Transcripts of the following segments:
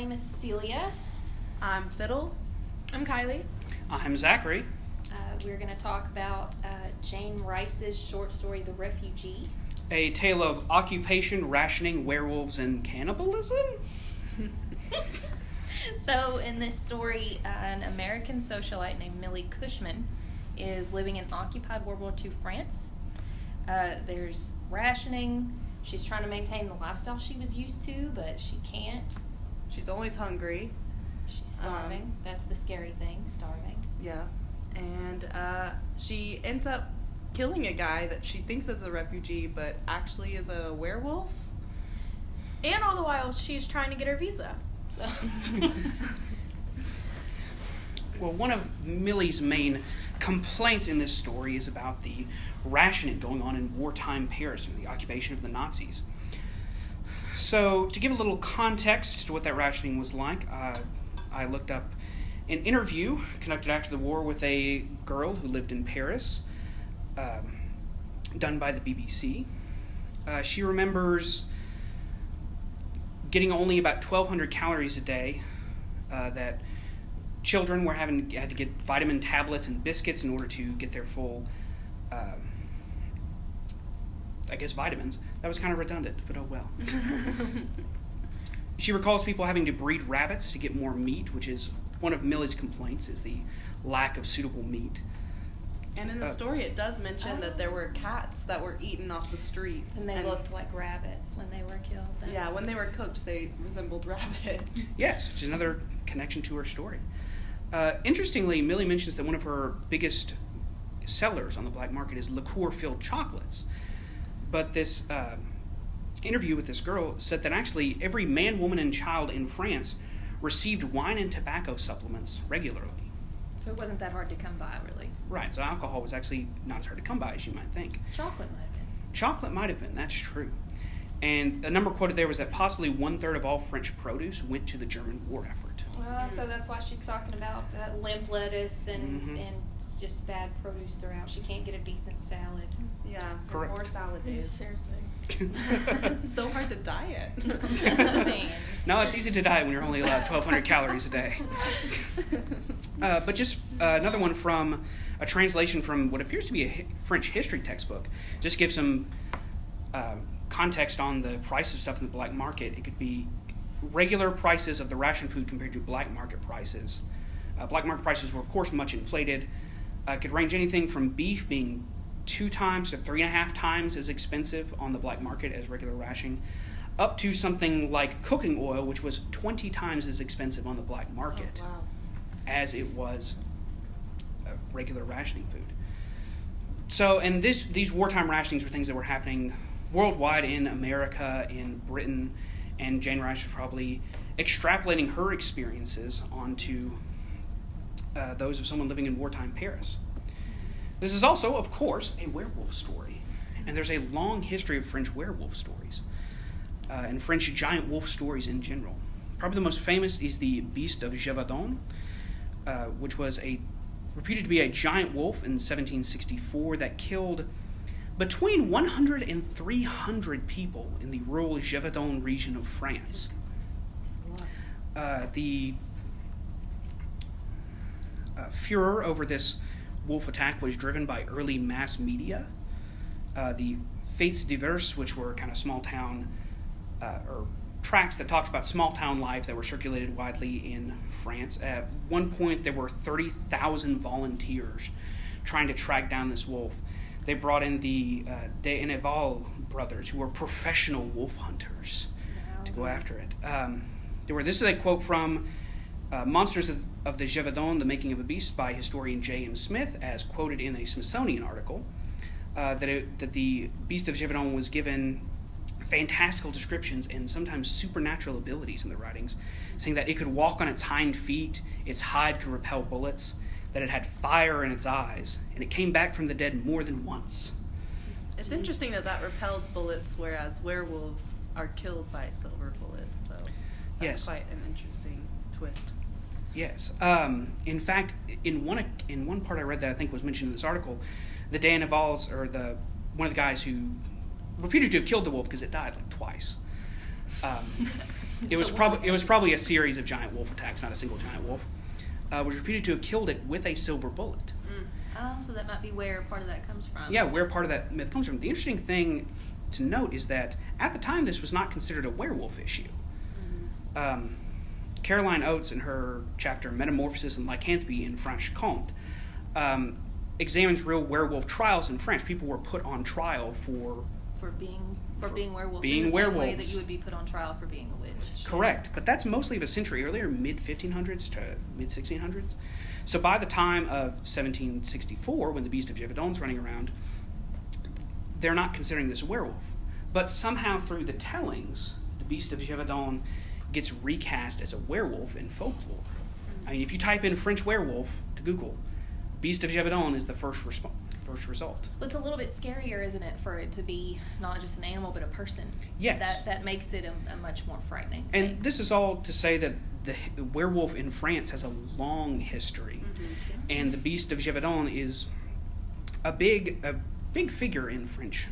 name is Cecilia. I'm Fiddle. I'm Kylie. I'm Zachary. We're going to talk about Jane Rice's short story, The Refugee. A tale of occupation, rationing, werewolves, and cannibalism? So in this story, an American socialite named Millie Cushman is living in occupied World War II France. There's rationing. She's trying to maintain the lifestyle she was used to, but she can't. She's always hungry. She's starving. That's the scary thing, starving. Yeah. And she ends up killing a guy that she thinks is a refugee, but actually is a werewolf. And all the while, she's trying to get her visa. So. Well, one of Millie's main complaints in this story is about the rationing going on in wartime Paris during the occupation of the Nazis. So, to give a little context to what that rationing was like, I looked up an interview conducted after the war with a girl who lived in Paris, done by the BBC. She remembers getting only about 1,200 calories a day, that children had to get vitamin tablets and biscuits in order to get their full, vitamins. That was kind of redundant, but oh well. She recalls people having to breed rabbits to get more meat, which is one of Millie's complaints, is the lack of suitable meat. And in the story, it does mention that there were cats that were eaten off the streets. And they looked like rabbits when they were killed. Yeah, when they were cooked, they resembled rabbit. Yes, which is another connection to her story. Interestingly, Millie mentions that one of her biggest sellers on the black market is liqueur-filled chocolates. But this interview with this girl said that actually every man, woman, and child in France received wine and tobacco supplements regularly. So it wasn't that hard to come by, really. Right, so alcohol was actually not as hard to come by as you might think. Chocolate might have been. Chocolate might have been, that's true. And a number quoted there was that possibly 1/3 of all French produce went to the German war effort. So that's why she's talking about limp lettuce and just bad produce throughout. She can't get a decent salad. Yeah, correct. More salad days. Seriously. So hard to diet. No, it's easy to diet when you're only allowed 1,200 calories a day. But just another one from a translation from what appears to be a French history textbook. Just give some context on the price of stuff in the black market. It could be regular prices of the ration food compared to black market prices. Black market prices were, of course, much inflated. Could range anything from beef being 2 times to 3.5 times as expensive on the black market as regular rationing, up to something like cooking oil, which was 20 times as expensive on the black market as it was regular rationing food. So, and these wartime rationings were things that were happening worldwide, in America, in Britain, and Jane Rice was probably extrapolating her experiences onto those of someone living in wartime Paris. This is also, of course, a werewolf story, and there's a long history of French werewolf stories, and French giant wolf stories in general. Probably the most famous is the Beast of Gévaudan, which was reputed to be a giant wolf in 1764 that killed between 100 and 300 people in the rural Gévaudan region of France. The furor over this wolf attack was driven by early mass media. The Faits Divers, which were kind of small town or tracts that talked about small town life that were circulated widely in France. At one point, there were 30,000 volunteers trying to track down this wolf. They brought in the De Neval brothers, who were professional wolf hunters, to go after it. This is a quote from Monsters of the Gévaudan, The Making of a Beast by historian J.M. Smith, as quoted in a Smithsonian article, that the Beast of Gévaudan was given fantastical descriptions and sometimes supernatural abilities in the writings, saying that it could walk on its hind feet, its hide could repel bullets, that it had fire in its eyes, and it came back from the dead more than once. It's interesting that repelled bullets, whereas werewolves are killed by silver bullets, so that's quite an interesting twist. Yes. In fact, in one part I read that I think was mentioned in this article, the De Navals, or one of the guys who reputed to have killed the wolf because it died like twice. It was probably a series of giant wolf attacks, not a single giant wolf. Was reputed to have killed it with a silver bullet. Oh, so that might be where part of that comes from. Yeah, where part of that myth comes from. The interesting thing to note is that at the time this was not considered a werewolf issue. Caroline Oates, in her chapter Metamorphosis and Lycanthropy in Franche Comte, examines real werewolf trials in France. People were put on trial for being werewolves. Being in the werewolves. Same way that you would be put on trial for being a witch. Correct, but that's mostly of a century earlier, mid 1500s to mid 1600s. So by the time of 1764, when the Beast of Gévaudan's running around, they're not considering this a werewolf. But somehow through the tellings, the Beast of Gévaudan gets recast as a werewolf in folklore. I mean, if you type in French werewolf to Google, Beast of Gévaudan is the first result. Well, it's a little bit scarier, isn't it, for it to be not just an animal but a person? Yes. That makes it a much more frightening And thing. this is all to say that the werewolf in France has a long history, and the Beast of Gévaudan is a big figure in French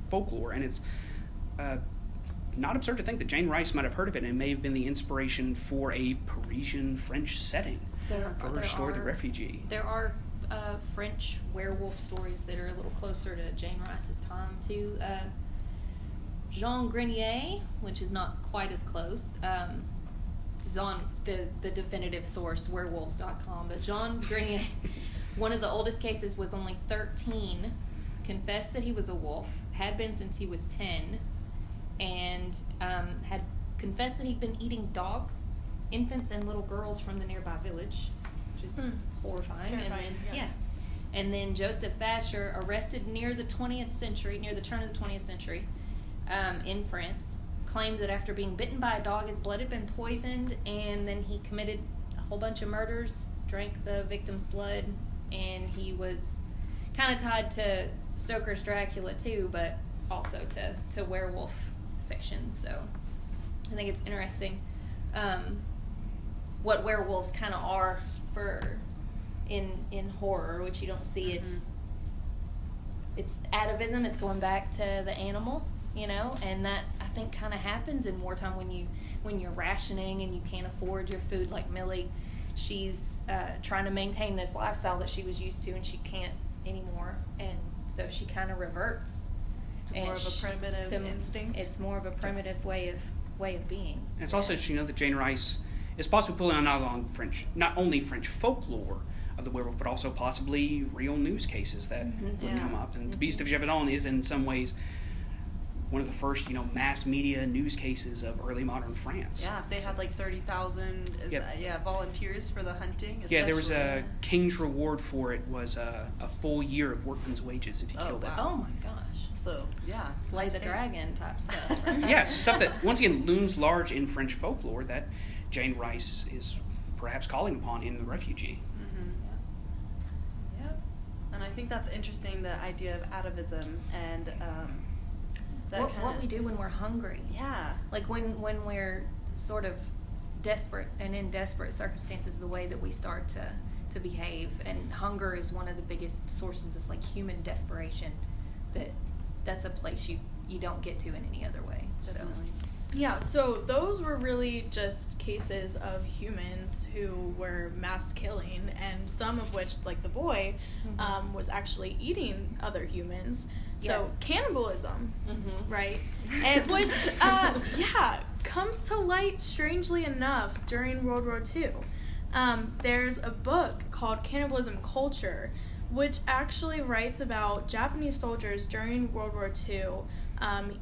folklore, and it's not absurd to think that Jane Rice might have heard of it, and it may have been the inspiration for a Parisian French setting for her story, The Refugee. There are French werewolf stories that are a little closer to Jane Rice's time too. Jean Grenier, which is not quite as close, is on the definitive source, werewolves.com. But Jean Grenier, one of the oldest cases, was only 13, confessed that he was a wolf, had been since he was 10, and had confessed that he'd been eating dogs, infants, and little girls from the nearby village, which is horrifying. Terrifying, Yeah. And then Joseph Thatcher, arrested near the 20th century, near the turn of the 20th century, in France, claimed that after being bitten by a dog, his blood had been poisoned, and then he committed a whole bunch of murders, drank the victim's blood, and he was kind of tied to Stoker's Dracula too, but also to werewolf fiction. So I think it's interesting what werewolves kind of are for in horror, which you don't see. It's atavism. It's going back to the animal, and that I think kind of happens in wartime when you're rationing and you can't afford your food. Like Millie, she's trying to maintain this lifestyle that she was used to, and she can't anymore, and so she kind of reverts to more of a primitive instinct. It's more of a primitive way of being. And it's also interesting to know that Jane Rice is possibly pulling on not only French folklore of the werewolf, but also possibly real news cases that would come up. And the Beast of Gévaudan is in some ways one of the first, mass media news cases of early modern France. Yeah, if they had like 30,000 volunteers for the hunting. Yeah, there was a king's reward for it was a full year of workman's wages if you killed it. Oh my gosh. So, yeah. Slay the dragon type stuff. Right? Yeah, stuff that, once again, looms large in French folklore that Jane Rice is perhaps calling upon in The Refugee. Yep. And I think that's interesting, the idea of atavism and what we do when we're hungry. Yeah. Like when we're sort of desperate and in desperate circumstances, the way that we start to behave. And hunger is one of the biggest sources of like human desperation. That's a place you don't get to in any other way. Definitely. Yeah, so those were really just cases of humans who were mass killing, and some of which, like the boy, was actually eating other humans. So cannibalism, right? And which, comes to light, strangely enough, during World War II. There's a book called Cannibalism Culture, which actually writes about Japanese soldiers during World War II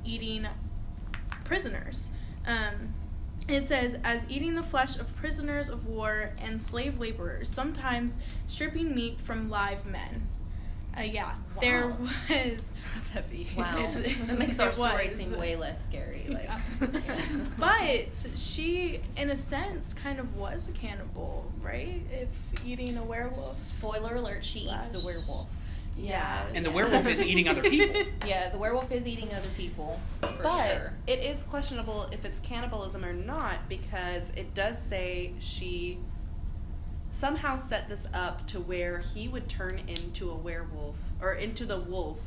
eating prisoners. It says, as eating the flesh of prisoners of war and slave laborers, sometimes stripping meat from live men. There was... That's heavy. Wow. That makes our story seem way less scary. Like, But she, in a sense, kind of was a cannibal, right? If eating a werewolf. Spoiler alert, she eats the werewolf. Yeah. And the werewolf is eating other people. Yeah, the werewolf is eating other people, for But sure. it is questionable if it's cannibalism or not, because it does say she somehow set this up to where he would turn into a werewolf, or into the wolf,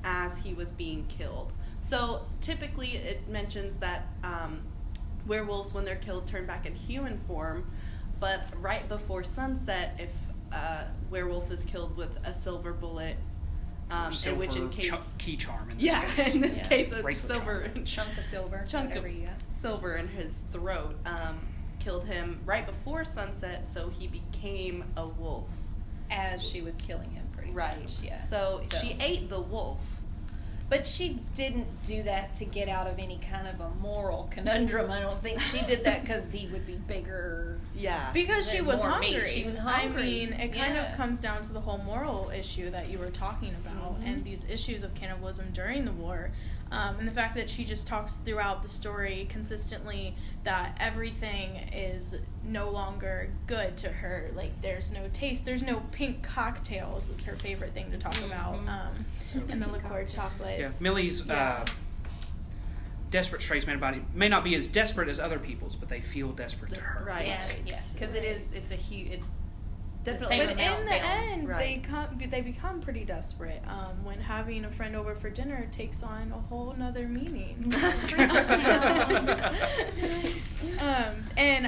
as he was being killed. So typically it mentions that werewolves, when they're killed, turn back in human form, but right before sunset, if a werewolf is killed with a silver bullet, in which in case key charm in this case. in this case, a Bracelet silver chunk of silver, chunk of whatever you got. silver in his throat, killed him right before sunset, so he became a wolf. As she was killing him, pretty Right. much. Yeah. So she ate the wolf. But she didn't do that to get out of any kind of a moral conundrum. I don't think she did that because he would be bigger. Yeah. Because she was more hungry. meat. She was hungry. I mean, it kind Yeah. of comes down to the whole moral issue that you were talking about and these issues of cannibalism during the war. And the fact that she just talks throughout the story consistently that everything is no longer good to her. Like, there's no taste. There's no pink cocktails is her favorite thing to talk about. And the liqueur chocolates. Yeah, Millie's desperate traits may not be as desperate as other people's, but they feel desperate to her. Right. Yeah, because it's a huge, it's Definitely. Same But with in the Alabama. end, Right. they become pretty desperate when having a friend over for dinner takes on a whole nother meaning. And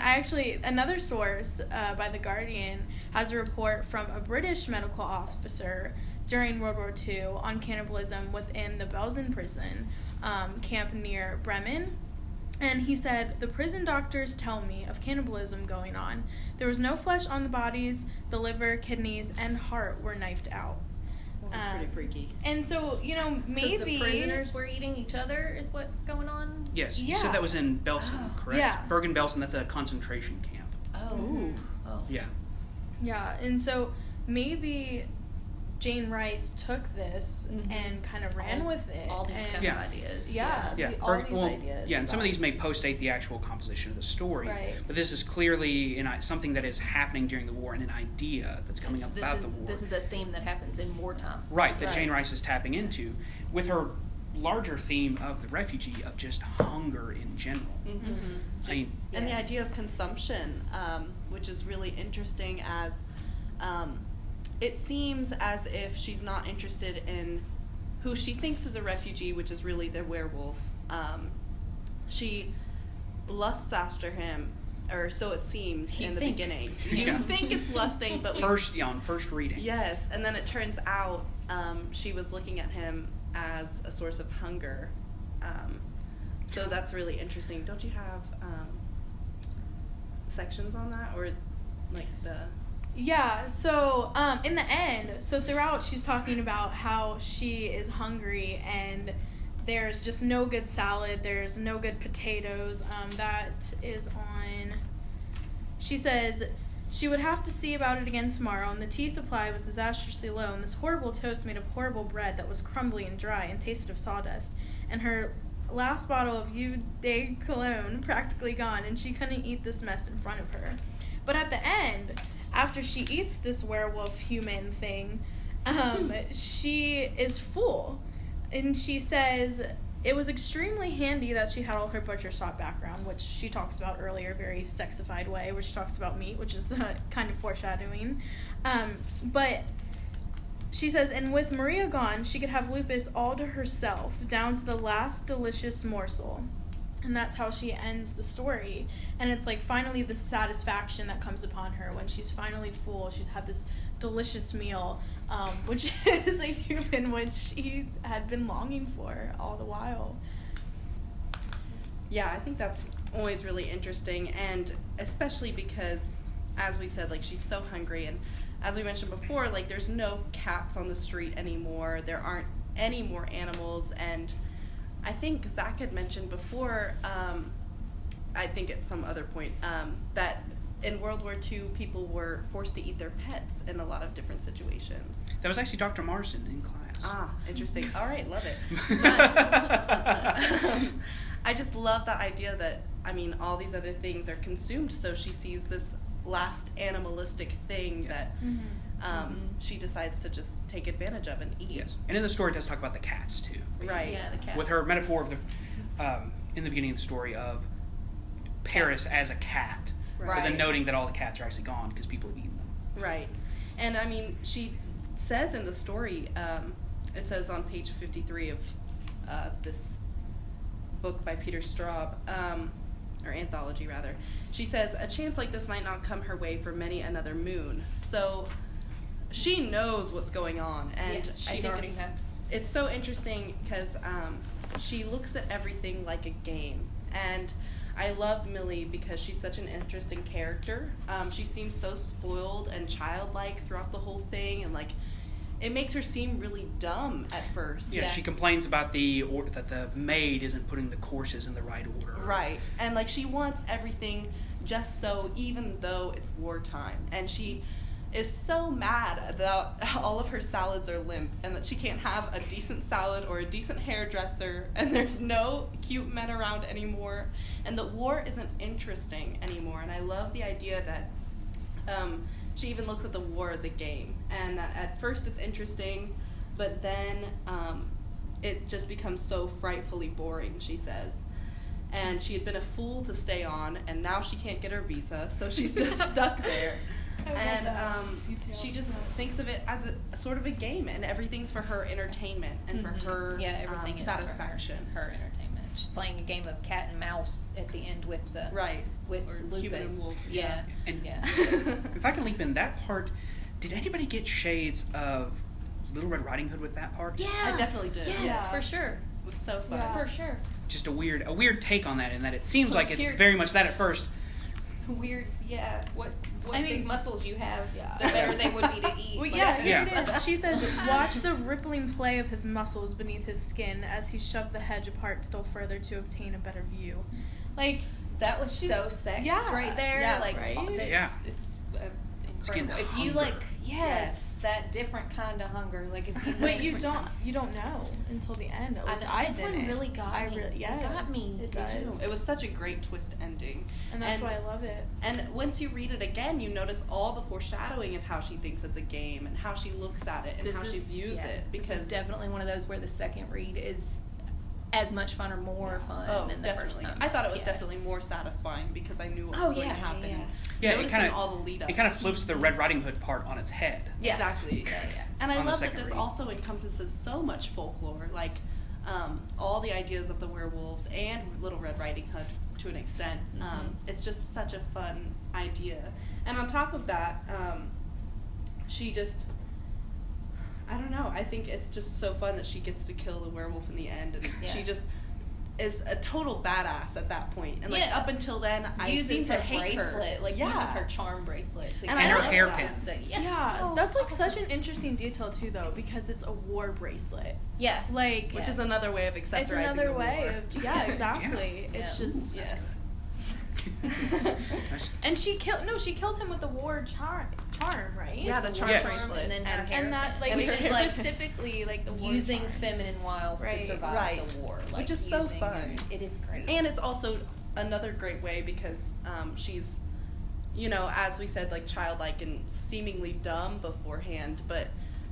another source by The Guardian has a report from a British medical officer during World War II on cannibalism within the Belsen prison camp near Bremen. And he said, "The prison doctors tell me of cannibalism going on. There was no flesh on the bodies. The liver, kidneys, and heart were knifed out." Well, that's pretty freaky. And so, maybe... So the prisoners were eating each other is what's going on? Yes, you Yeah. said that was in Belsen, correct? Yeah. Bergen-Belsen, that's a concentration camp. Oh. Ooh. Oh. Yeah. Yeah, and so maybe Jane Rice took this and kind of ran with it. All these and kind of ideas. Yeah, Yeah, all these ideas. Yeah, and some of about- these may postdate the actual composition of the story. Right. But this is clearly something that is happening during the war and an idea that's coming up about the war. This is a theme that happens in wartime. Right, that Right. Jane Rice is tapping into with her larger theme of the refugee, of just hunger in general. I mean, And the idea of consumption, which is really interesting, as it seems as if she's not interested in who she thinks is a refugee, which is really the werewolf. She lusts after him, or so it seems in the beginning. You Yeah. think it's lusting, but on first reading. yes, and then it turns out she was looking at him as a source of hunger. So that's really interesting. Don't you have sections on that, or like the... Yeah, so in the end, so throughout she's talking about how she is hungry and there's just no good salad, there's no good potatoes. That is on, she says, she would have to see about it again tomorrow, and the tea supply was disastrously low, and this horrible toast made of horrible bread that was crumbly and dry and tasted of sawdust, and her last bottle of Eau de Cologne practically gone, and she couldn't eat this mess in front of her. But at the end, after she eats this werewolf human thing, she is full. And she says it was extremely handy that she had all her butcher shop background, which she talks about earlier, very sexified way, where she talks about meat, which is kind of foreshadowing. But she says, and with Maria gone, she could have Lupus all to herself, down to the last delicious morsel. And that's how she ends the story. And it's like finally the satisfaction that comes upon her when she's finally full. She's had this delicious meal, which is a human which she had been longing for all the while. Yeah, I think that's always really interesting, and especially because, as we said, like, she's so hungry, and as we mentioned before, like, there's no cats on the street anymore. There aren't any more animals, and I think Zach had mentioned before, I think at some other point, that in World War II, people were forced to eat their pets in a lot of different situations. That was actually Dr. Marston in class. Ah, interesting. All right, love it. I just love that idea that, I mean, all these other things are consumed, so she sees this last animalistic thing that she decides to just take advantage of and eat. Yes, and in the story it does talk about the cats too. Right. Yeah, the cat. With her metaphor of the, in the beginning of the story of Paris as a cat, but Right. then noting that all the cats are actually gone because people have eaten them. Right. And I mean, she says in the story, it says on page 53 of this book by Peter Straub, or anthology rather. She says, a chance like this might not come her way for many another moon. So she knows what's going on, and I think it's so interesting because she looks at everything like a game. And I loved Millie because she's such an interesting character. She seems so spoiled and childlike throughout the whole thing, and like it makes her seem really dumb at first. Yeah, she complains about that the maid isn't putting the courses in the right order. Right, and like she wants everything just so, even though it's wartime, and she is so mad that all of her salads are limp and that she can't have a decent salad or a decent hairdresser, and there's no cute men around anymore, and the war isn't interesting anymore. And I love the idea that she even looks at the war as a game, and that at first it's interesting, but then it just becomes so frightfully boring, she says. And she had been a fool to stay on, and now she can't get her visa, so she's just stuck there. And she just thinks of it as a sort of a game, and everything's for her entertainment and for her everything is satisfaction. For her entertainment. She's playing a game of cat and mouse at the end with the with or Lupus. Human and Wolf. And if I can leap in that part, did anybody get shades of Little Red Riding Hood with that part? Yeah, I definitely did. Yes, for sure. It was so fun. Yeah. For sure. Just a weird take on that, in that it seems like it's very much that at first. Weird, what I mean, big muscles you have, the better they would be to eat. Well, here it is. She says, watch the rippling play of his muscles beneath his skin as he shoved the hedge apart still further to obtain a better view. Like, that was so sex right there. Yeah, like, right? It's incredible. If you hunger. that different kind of hunger. Like if you but you don't know until the end. At least I this one didn't. really got me. It got me. It does. It was such a great twist ending. And that's why I love it. And once you read it again, you notice all the foreshadowing of how she thinks it's a game and how she looks at it and how she views it. Because this is definitely one of those where the second read is as much fun or more fun than the first time. I thought it was definitely more satisfying because I knew what was going to happen. Yeah, all the lead up. It kind of flips the Red Riding Hood part on its head. Yeah. Exactly. Yeah. And I love that this also encompasses so much folklore, like all the ideas of the werewolves and Little Red Riding Hood to an extent. It's just such a fun idea. And on top of that, she just, I don't know, I think it's just so fun that she gets to kill the werewolf in the end, and she just is a total badass at that point. And like up until then, I seem to hate her. Uses her charm bracelet to and her hairpin. That's like such an interesting detail too, though, because it's a war bracelet. Yeah, like which is another way of accessorizing. It's another way of exactly. It's just and she kills him with the war charm, right? Yeah, the charm bracelet, and that like which is specifically like the war using charm. Feminine wiles to survive the war, which is so fun. It is great, and it's also another great way because she's, as we said, like childlike and seemingly dumb beforehand, but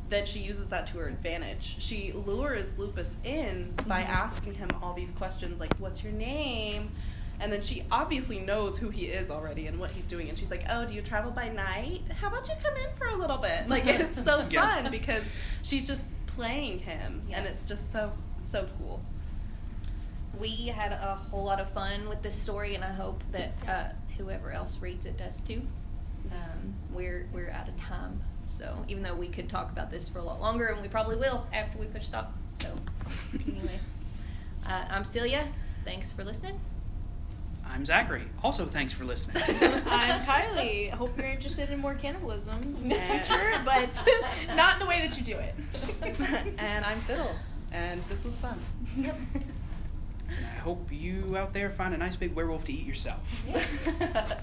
then she uses that to her advantage. She lures Lupus in by asking him all these questions like, "What's your name?" And then she obviously knows who he is already and what he's doing. And she's like, "Oh, do you travel by night? How about you come in for a little bit?" Like, it's so fun because she's just playing him. And it's just so cool. We had a whole lot of fun with this story, and I hope that whoever else reads it does too. We're out of time. So even though we could talk about this for a lot longer, and we probably will after we push stop. So anyway, I'm Celia. Thanks for listening. I'm Zachary. Also, thanks for listening. I'm Kylie. I hope you're interested in more cannibalism in the future, but not in the way that you do it. And I'm Fiddle, and this was fun. Yep. I hope you out there find a nice big werewolf to eat yourself. Yeah.